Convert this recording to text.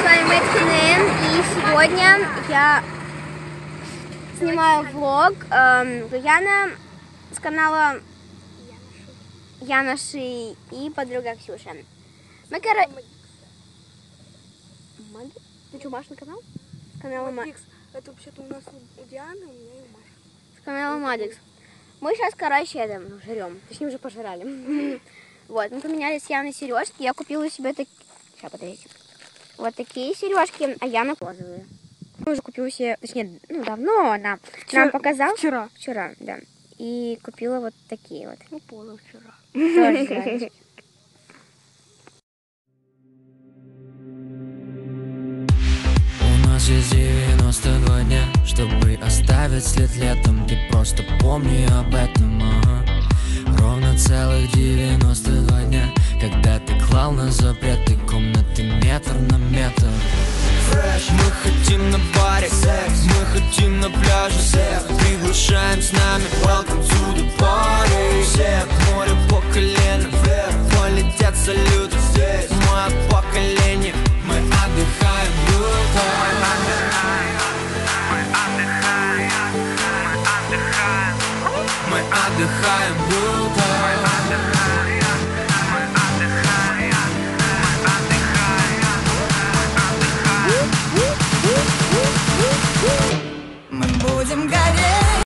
вами Мэткинен, и сегодня я снимаю влог Яна с канала Янаши и подруга Ксюша. Мы, Ты что, Маш на канал? С канала Мадикс. Это вообще-то у нас у Дианы, у меня и у Маши. С канала Мадикс. Мы сейчас, короче, жрем. Точнее, уже пожрали. Вот, мы поменяли с Яной сережки. Я купила себе такие... Сейчас, подождите. Вот такие сережки, а Яна розовые. Я уже купила себе, точнее, давно она нам показала. Вчера, да. И купила вот такие вот. Ну, позавчера. Тоже У нас есть 92 дня, чтобы оставить след летом. Ты просто помни об этом, ага. Ровно целых 92 дня, когда ты клал на запреты комнаты метр на метр. Фреш, мы хотим на баре секс, мы хотим на пляже всех приглашаем с нами, welcome to the party. Всех море по колено вверх, полетят салюты здесь. Мое поколение, мы отдыхаем, мы отдыхаем,